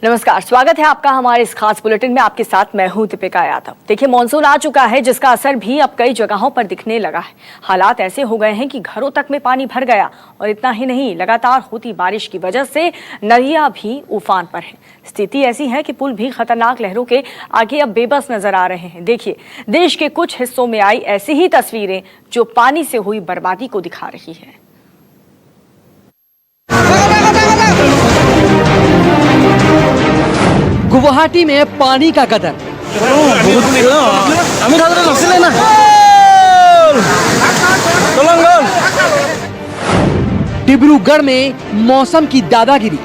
नमस्कार, स्वागत है आपका हमारे इस खास बुलेटिन में। आपके साथ मैं हूं दीपिका यादव। देखिए, मॉनसून आ चुका है जिसका असर भी अब कई जगहों पर दिखने लगा है। हालात ऐसे हो गए हैं कि घरों तक में पानी भर गया और इतना ही नहीं, लगातार होती बारिश की वजह से नदियां भी उफान पर हैं। स्थिति ऐसी है कि पुल भी खतरनाक लहरों के आगे अब बेबस नजर आ रहे हैं। देखिए, देश के कुछ हिस्सों में आई ऐसी ही तस्वीरें जो पानी से हुई बर्बादी को दिखा रही है। गुवाहाटी में पानी का कदर। डिब्रूगढ़ में मौसम की दादागिरी।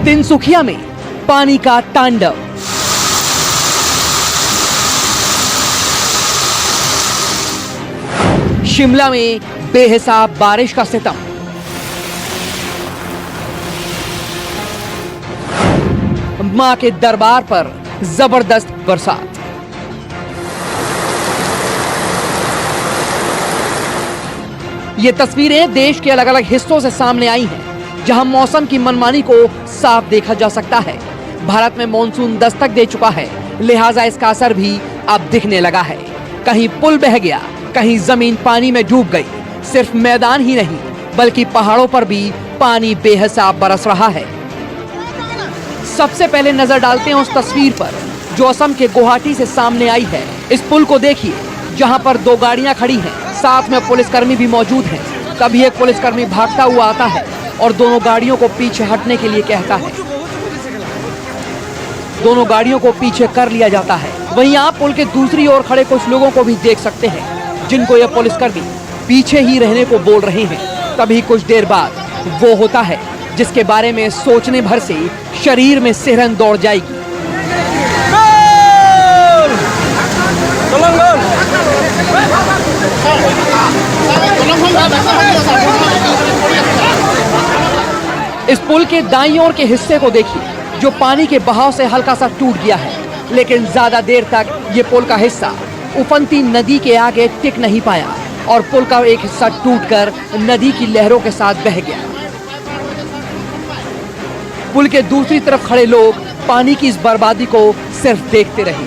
तिनसुखिया में पानी का तांडव। शिमला में बेहिसाब बारिश का सितम। मां के दरबार पर जबरदस्त बरसात। ये तस्वीरें देश के अलग अलग हिस्सों से सामने आई हैं, जहां मौसम की मनमानी को साफ देखा जा सकता है। भारत में मॉनसून दस्तक दे चुका है, लिहाजा इसका असर भी अब दिखने लगा है। कहीं पुल बह गया, कहीं जमीन पानी में डूब गई। सिर्फ मैदान ही नहीं, बल्कि पहाड़ों पर भी पानी बेहिसाब बरस रहा है। सबसे पहले नजर डालते हैं उस तस्वीर पर जो असम के गुवाहाटी से सामने आई है। इस पुल को देखिए, जहां पर दो गाड़ियां खड़ी हैं, साथ में पुलिसकर्मी भी मौजूद हैं। तभी एक पुलिसकर्मी भागता हुआ आता है और दोनों गाड़ियों को पीछे हटने के लिए कहता है। दोनों गाड़ियों को पीछे कर लिया जाता है। वहीं आप पुल के दूसरी ओर खड़े कुछ लोगों को भी देख सकते हैं, जिनको यह पुलिसकर्मी पीछे ही रहने को बोल रहे हैं। तभी कुछ देर बाद वो होता है जिसके बारे में सोचने भर से शरीर में सिहरन दौड़ जाएगी। इस पुल के दाईं ओर के हिस्से को देखिए, जो पानी के बहाव से हल्का सा टूट गया है, लेकिन ज्यादा देर तक ये पुल का हिस्सा उफनती नदी के आगे टिक नहीं पाया और पुल का एक हिस्सा टूटकर नदी की लहरों के साथ बह गया। पुल के दूसरी तरफ खड़े लोग पानी की इस बर्बादी को सिर्फ देखते रहे।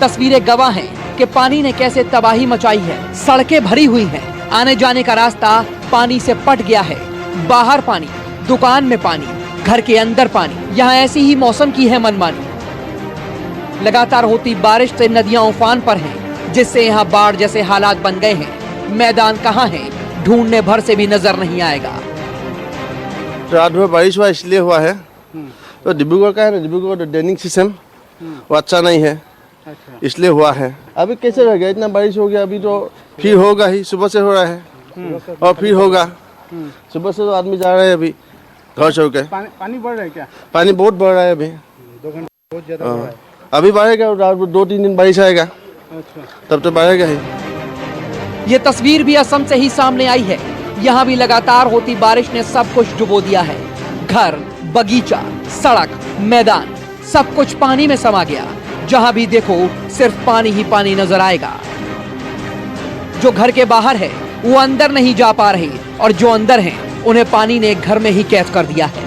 तस्वीरें गवाह हैं कि पानी ने कैसे तबाही मचाई है। सड़कें भरी हुई हैं, आने जाने का रास्ता पानी से पट गया है। बाहर पानी, दुकान में पानी, घर के अंदर पानी। यहाँ ऐसी ही मौसम की है मनमानी। लगातार होती बारिश से नदियां उफान पर हैं, जिससे यहाँ बाढ़ जैसे हालात बन गए हैं। मैदान कहाँ है, ढूंढने भर से भी नजर नहीं आएगा। रात भर बारिश हुआ इसलिए हुआ है। तो डिब्रूगढ़ का है ना, डिब्रूगढ़ का ड्रेनिंग सिस्टम वो अच्छा नहीं है, इसलिए हुआ है। अभी कैसे रह गया, इतना बारिश हो गया, अभी तो फिर होगा ही। सुबह से हो रहा है और फिर होगा। सुबह से तो आदमी जा रहे हैं अभी घर छोड़ के। पानी बढ़ रहा है क्या? पानी बहुत बढ़ रहा है अभी। 2 घंटे बहुत ज्यादा बढ़ रहा है। अभी बढ़ेगा, 2-3 दिन बारिश आएगा, तब तो बढ़ेगा ही। ये तस्वीर भी असम से ही सामने आई है। यहाँ भी लगातार होती बारिश ने सब कुछ डुबो दिया है। घर, बगीचा, सड़क, मैदान, सब कुछ पानी में समा गया। जहाँ भी देखो सिर्फ पानी ही पानी नजर आएगा। जो घर के बाहर है वो अंदर नहीं जा पा रहे और जो अंदर हैं उन्हें पानी ने घर में ही कैद कर दिया है।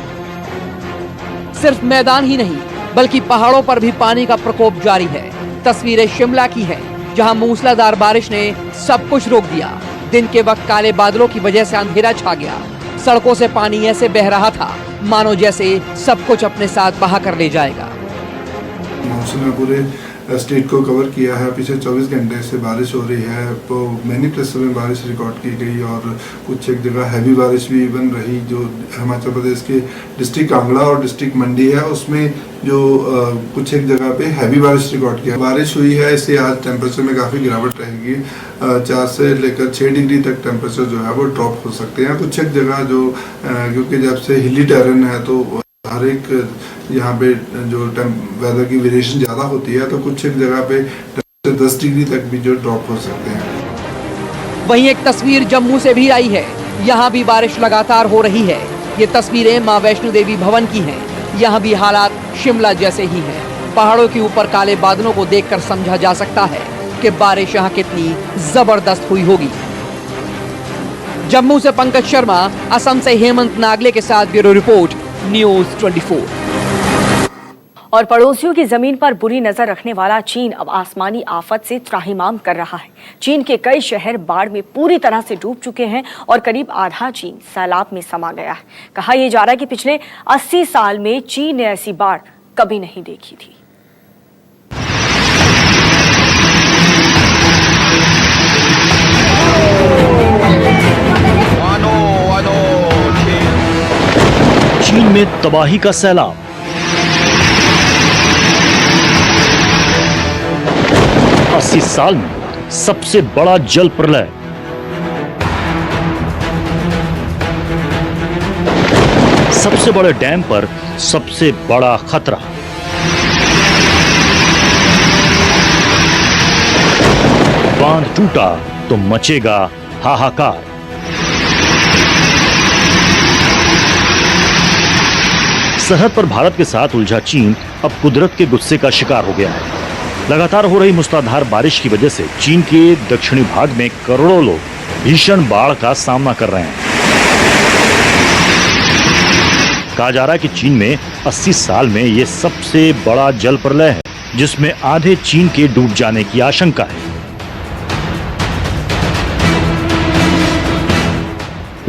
सिर्फ मैदान ही नहीं, बल्कि पहाड़ों पर भी पानी का प्रकोप जारी है। तस्वीरें शिमला की है, जहां मूसलाधार बारिश ने सब कुछ रोक दिया। दिन के वक्त काले बादलों की वजह से अंधेरा छा गया। सड़कों से पानी ऐसे बह रहा था मानो जैसे सब कुछ अपने साथ बहा कर ले जाएगा। मॉनसून ने पूरे स्टेट को कवर किया है। पिछले 24 घंटे से बारिश हो रही है, तो मैनी प्लेसों में बारिश रिकॉर्ड की गई और कुछ एक जगह हैवी बारिश भी बन रही। जो हिमाचल प्रदेश के डिस्ट्रिक्ट कांगड़ा और डिस्ट्रिक्ट मंडी है, उसमें जो कुछ एक जगह पे हैवी बारिश रिकॉर्ड किया। बारिश हुई है, इससे आज टेम्परेचर में काफ़ी गिरावट रहेगी। 4 से लेकर 6 डिग्री तक टेम्परेचर जो है वो ड्रॉप हो सकते हैं। कुछ एक जगह जो क्योंकि जब से हिली टेरेन है, तो हर एक यहाँ पे जो वेदर की वेरिएशन ज़्यादा होती है, तो कुछ एक जगह पे 10 डिग्री तक भी जो ड्रॉप हो सकते हैं। वहीं एक तस्वीर जम्मू से भी आई है। यहाँ भी बारिश लगातार हो रही है। ये तस्वीरें मां वैष्णो देवी भवन की हैं, यहाँ भी हालात शिमला जैसे ही हैं। पहाड़ों के ऊपर काले बादलों को देखकर समझा जा सकता है कि बारिश यहाँ कितनी जबरदस्त हुई होगी। जम्मू से पंकज शर्मा, असम से हेमंत नागले के साथ ब्यूरो रिपोर्ट, न्यूज़ 24। और पड़ोसियों की जमीन पर बुरी नजर रखने वाला चीन अब आसमानी आफत से त्राहिमाम कर रहा है। चीन के कई शहर बाढ़ में पूरी तरह से डूब चुके हैं और करीब आधा चीन सैलाब में समा गया है। कहा यह जा रहा है कि पिछले 80 साल में चीन ने ऐसी बाढ़ कभी नहीं देखी थी। चीन में तबाही का सैलाब। अस्सी साल में सबसे बड़ा जल प्रलय। सबसे बड़े डैम पर सबसे बड़ा खतरा। बांध टूटा तो मचेगा हाहाकार। सरहद पर भारत के साथ उलझा चीन अब कुदरत के गुस्से का शिकार हो गया है। लगातार हो रही मूसलाधार बारिश की वजह से चीन के दक्षिणी भाग में करोड़ों लोग भीषण बाढ़ का सामना कर रहे हैं। कहा जा रहा है कि चीन में 80 साल में यह सबसे बड़ा जल प्रलय है, जिसमें आधे चीन के डूब जाने की आशंका है।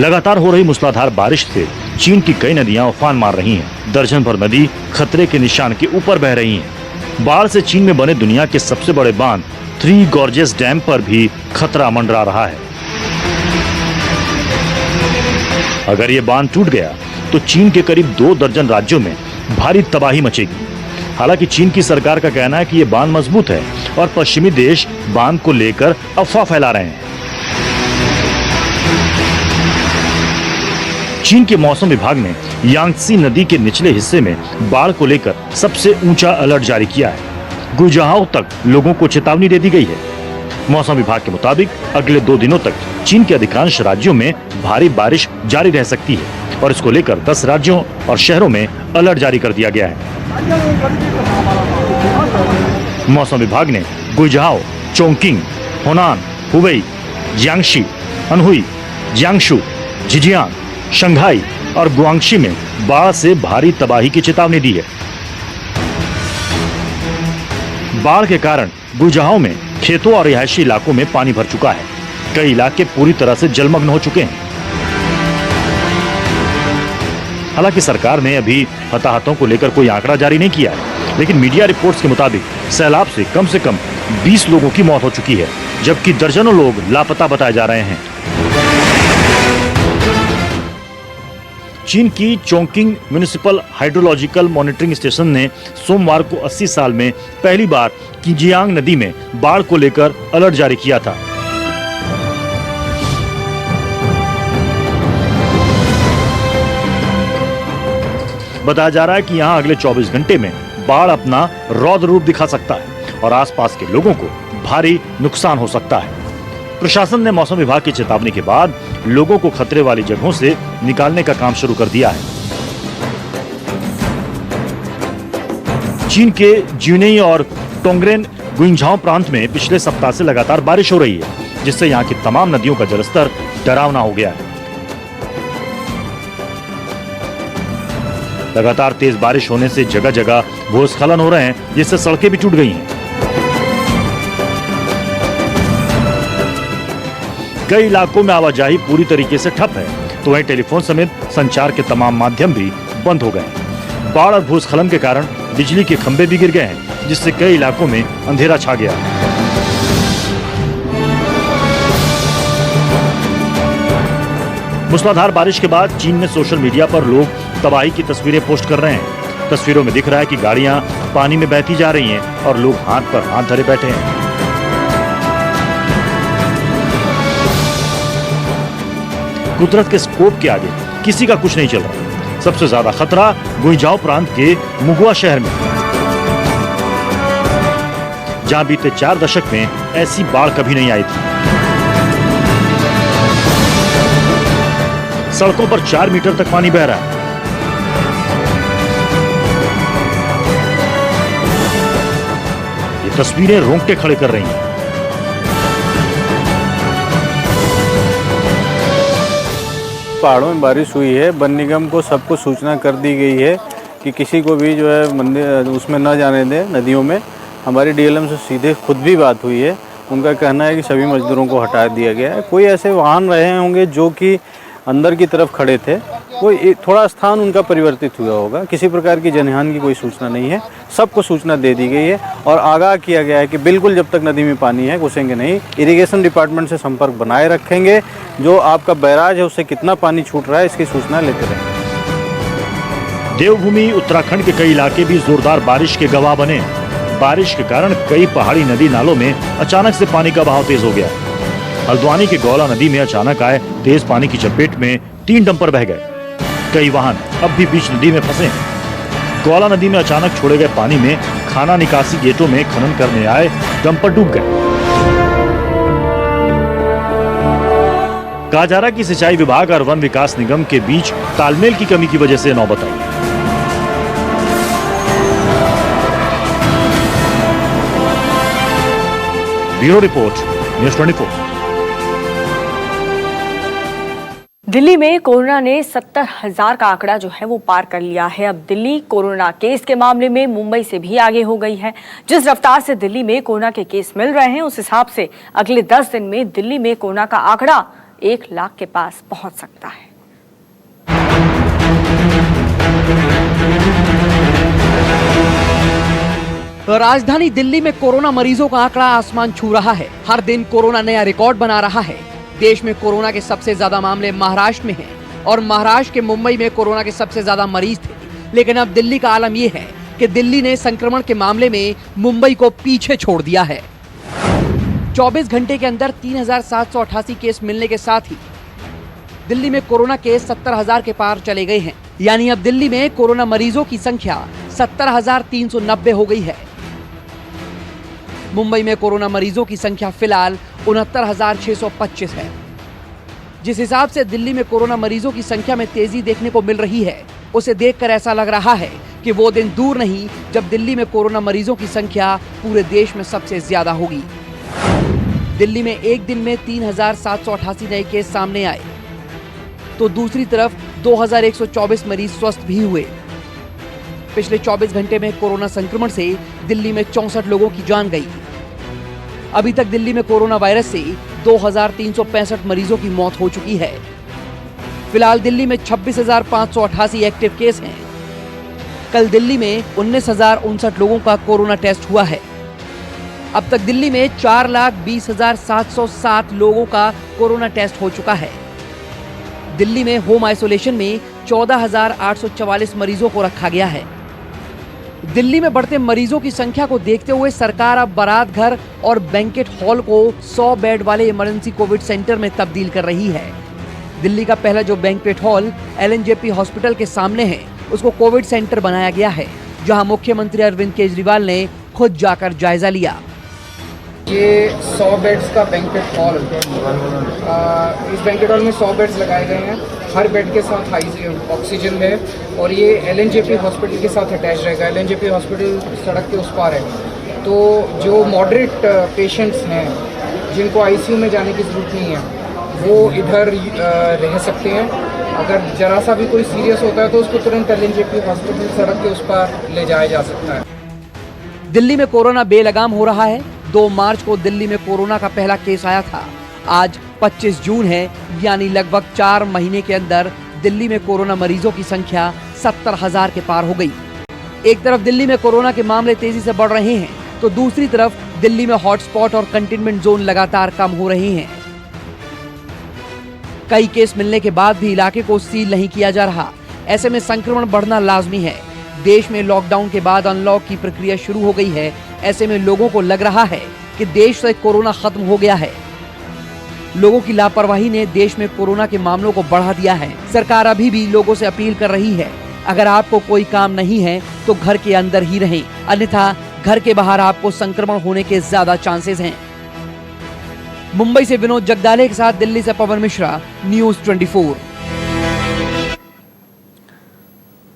लगातार हो रही मूसलाधार बारिश से चीन की कई नदियां उफान मार रही हैं। दर्जन भर नदी खतरे के निशान के ऊपर बह रही हैं। बाढ़ से चीन में बने दुनिया के सबसे बड़े बांध थ्री गॉर्जेस डैम पर भी खतरा मंडरा रहा है। अगर ये बांध टूट गया तो चीन के करीब 2 दर्जन राज्यों में भारी तबाही मचेगी। हालांकि चीन की सरकार का कहना है कि ये बांध मजबूत है और पश्चिमी देश बांध को लेकर अफवाह फैला रहे हैं। चीन के मौसम विभाग ने यांगत्सी नदी के निचले हिस्से में बाढ़ को लेकर सबसे ऊंचा अलर्ट जारी किया है। गुइझाओ तक लोगों को चेतावनी दे दी गई है। मौसम विभाग के मुताबिक अगले 2 दिनों तक चीन के अधिकांश राज्यों में भारी बारिश जारी रह सकती है और इसको लेकर 10 राज्यों और शहरों में अलर्ट जारी कर दिया गया है। मौसम विभाग ने Guizhou, Chongqing, Henan, Hubei, Jiangxi, Anhui, Jiangsu, Xinjiang, Shanghai और गुआंगशी में बाढ़ से भारी तबाही की चेतावनी दी है। बाढ़ के कारण गुइझाओ में खेतों और रिहायशी इलाकों में पानी भर चुका है। कई इलाके पूरी तरह से जलमग्न हो चुके हैं। हालांकि सरकार ने अभी हताहतों को लेकर कोई आंकड़ा जारी नहीं किया है, लेकिन मीडिया रिपोर्ट्स के मुताबिक सैलाब से कम 20 लोगों की मौत हो चुकी है, जबकि दर्जनों लोग लापता बताए जा रहे हैं। चीन की Chongqing municipal hydrological monitoring station ने सोमवार को 80 साल में पहली बार किंजियांग नदी में बाढ़ को लेकर अलर्ट जारी किया था। बताया जा रहा है कि यहां अगले 24 घंटे में बाढ़ अपना रौद्र रूप दिखा सकता है और आसपास के लोगों को भारी नुकसान हो सकता है। प्रशासन ने मौसम विभाग की चेतावनी के बाद लोगों को खतरे वाली जगहों से निकालने का काम शुरू कर दिया है। चीन के ज्यूनेई और टोंगरेन गुइंझाओ प्रांत में पिछले सप्ताह से लगातार बारिश हो रही है, जिससे यहाँ की तमाम नदियों का जलस्तर डरावना हो गया है। लगातार तेज बारिश होने से जगह जगह भूस्खलन हो रहे हैं, जिससे सड़कें भी टूट गई हैं। कई इलाकों में आवाजाही पूरी तरीके से ठप है, तो वहीं टेलीफोन समेत संचार के तमाम माध्यम भी बंद हो गए। बाढ़ और भूस्खलन के कारण बिजली के खंभे भी गिर गए हैं, जिससे कई इलाकों में अंधेरा छा गया। मूसलाधार बारिश के बाद चीन में सोशल मीडिया पर लोग तबाही की तस्वीरें पोस्ट कर रहे हैं। तस्वीरों में दिख रहा है कि गाड़ियां पानी में बहती जा रही हैं और लोग हाथ पर हाथ धरे बैठे हैं। कुदरत के स्कोप के आगे किसी का कुछ नहीं चल रहा। सबसे ज्यादा खतरा गुइझाओ प्रांत के मुगुआ शहर में, जहां बीते 4 दशक में ऐसी बाढ़ कभी नहीं आई थी। सड़कों पर 4 मीटर तक पानी बह रहा है। ये तस्वीरें रोंगटे खड़े कर रही हैं। पहाड़ों में बारिश हुई है, वन निगम को सबको सूचना कर दी गई है कि किसी को भी जो है मंदिर उसमें न जाने दें, नदियों में। हमारी डीएलएम से सीधे खुद भी बात हुई है, उनका कहना है कि सभी मजदूरों को हटा दिया गया है। कोई ऐसे वाहन रहे होंगे जो कि अंदर की तरफ खड़े थे, कोई थोड़ा स्थान उनका परिवर्तित हुआ होगा। किसी प्रकार की जनहानि की कोई सूचना नहीं है, सबको सूचना दे दी गई है और आगाह किया गया है कि बिल्कुल जब तक नदी में पानी है घुसेंगे नहीं। इरिगेशन डिपार्टमेंट से संपर्क बनाए रखेंगे, जो आपका बैराज है उससे कितना पानी छूट रहा है इसकी सूचना लेते रहेंगे। देवभूमि उत्तराखंड के कई इलाके भी जोरदार बारिश के गवाह बने। बारिश के कारण कई पहाड़ी नदी नालों में अचानक से पानी का बहाव तेज हो गया। हल्द्वानी के गौला नदी में अचानक आए तेज पानी की चपेट में 3 डंपर बह गए। कई वाहन अब भी बीच नदी में फंसे। गौला नदी में अचानक छोड़े गए पानी में खाना निकासी गेटों में खनन करने आए डंपर डूब गए। कहा जा रहा है कि सिंचाई विभाग और वन विकास निगम के बीच तालमेल की कमी की वजह से नौबत आई। Bureau report, news 24। दिल्ली में कोरोना ने 70,000 का आंकड़ा जो है वो पार कर लिया है। अब दिल्ली कोरोना केस के मामले में मुंबई से भी आगे हो गई है। जिस रफ्तार से दिल्ली में कोरोना के केस मिल रहे हैं, उस हिसाब से अगले 10 दिन में दिल्ली में कोरोना का आंकड़ा 1 लाख के पास पहुंच सकता है। राजधानी दिल्ली में कोरोना मरीजों का आंकड़ा आसमान छू रहा है। हर दिन कोरोना नया रिकॉर्ड बना रहा है। देश में कोरोना के सबसे ज्यादा मामले महाराष्ट्र में हैं और महाराष्ट्र के मुंबई में कोरोना के सबसे ज्यादा मरीज थे। लेकिन अब दिल्ली का आलम यह है कि दिल्ली ने संक्रमण के मामले में मुंबई को पीछे छोड़ दिया है। 24 घंटे के अंदर 3,788 केस मिलने के साथ ही दिल्ली में कोरोना केस 70,000 के पार चले गए हैं। यानी अब दिल्ली में कोरोना मरीजों की संख्या 70,390 हो गई है। मुंबई में कोरोना मरीजों की संख्या फिलहाल 69,625 है। जिस हिसाब से दिल्ली में कोरोना मरीजों की संख्या में तेजी देखने को मिल रही है, उसे देखकर ऐसा लग रहा है कि वो दिन दूर नहीं जब दिल्ली में कोरोना मरीजों की संख्या पूरे देश में सबसे ज्यादा होगी। दिल्ली में एक दिन में 3,788 नए केस सामने आए, तो दूसरी तरफ 2,124 मरीज स्वस्थ भी हुए। पिछले 24 घंटे में कोरोना संक्रमण से दिल्ली में 64 लोगों की जान गई। अभी तक दिल्ली में कोरोना वायरस से 2,365 मरीजों की मौत हो चुकी है। फिलहाल दिल्ली में 26,588 एक्टिव केस हैं। कल दिल्ली में 19,059 लोगों का कोरोना टेस्ट हुआ है। अब तक दिल्ली में 4,20,707 लोगों का कोरोना टेस्ट हो चुका है। दिल्ली में होम आइसोलेशन में 14,844 मरीजों को रखा गया है। दिल्ली में बढ़ते मरीजों की संख्या को देखते हुए सरकार अब बारात घर और बैंकेट हॉल को 100 बेड वाले इमरजेंसी कोविड सेंटर में तब्दील कर रही है। दिल्ली का पहला जो बैंकेट हॉल LNJP हॉस्पिटल के सामने है, उसको कोविड सेंटर बनाया गया है, जहां मुख्यमंत्री अरविंद केजरीवाल ने खुद जाकर जायजा लिया। ये 100 बेड्स का बैंकेट हॉल, इस बैंकेट हॉल में 100 बेड्स लगाए गए हैं। हर बेड के साथ ऑक्सीजन है और ये LNJP हॉस्पिटल के साथ अटैच रहेगा। LNJP हॉस्पिटल सड़क के उस पार है, तो जो मॉडरेट पेशेंट्स हैं जिनको ICU में जाने की ज़रूरत नहीं है, वो इधर रह सकते हैं। अगर जरा सा भी कोई सीरियस होता है तो उसको तुरंत LNJP हॉस्पिटल सड़क के उस पार ले जाया जा सकता है। दिल्ली में कोरोना बेलगाम हो रहा है। 2 मार्च को दिल्ली में कोरोना का पहला केस आया था। आज 25 जून है, यानी लगभग 4 महीने के अंदर दिल्ली में कोरोना मरीजों की संख्या 70,000 के पार हो गई। एक तरफ दिल्ली में कोरोना के मामले तेजी से बढ़ रहे हैं, तो दूसरी तरफ दिल्ली में हॉटस्पॉट और कंटेनमेंट जोन लगातार कम हो रहे हैं। कई केस मिलने के बाद भी इलाके को सील नहीं किया जा रहा। ऐसे में संक्रमण बढ़ना लाजमी है। देश में लॉकडाउन के बाद अनलॉक की प्रक्रिया शुरू हो गई है। ऐसे में लोगों को लग रहा है कि देश से कोरोना खत्म हो गया है। लोगों की लापरवाही ने देश में कोरोना के मामलों को बढ़ा दिया है। सरकार अभी भी लोगों से अपील कर रही है, अगर आपको कोई काम नहीं है तो घर के अंदर ही रहें, अन्यथा घर के बाहर आपको संक्रमण होने के ज्यादा चांसेस हैं। मुंबई से विनोद जगदाले के साथ दिल्ली से पवन मिश्रा, न्यूज़ 24।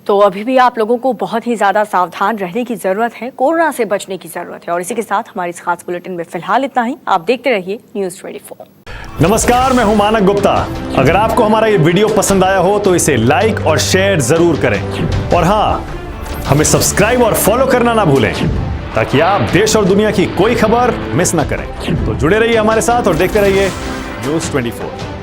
तो अभी भी आप लोगों को बहुत ही ज्यादा सावधान रहने की जरूरत है, कोरोना से बचने की जरूरत है। और इसी के साथ हमारी इस खास बुलेटिन में फिलहाल इतना ही। आप देखते रहिए न्यूज़ 24। नमस्कार, मैं हूं मानक गुप्ता। अगर आपको हमारा ये वीडियो पसंद आया हो तो इसे लाइक और शेयर जरूर करें, और हाँ, हमें सब्सक्राइब और फॉलो करना ना भूलें ताकि आप देश और दुनिया की कोई खबर मिस ना करें। तो जुड़े रहिए हमारे साथ और देखते रहिए न्यूज़ 24।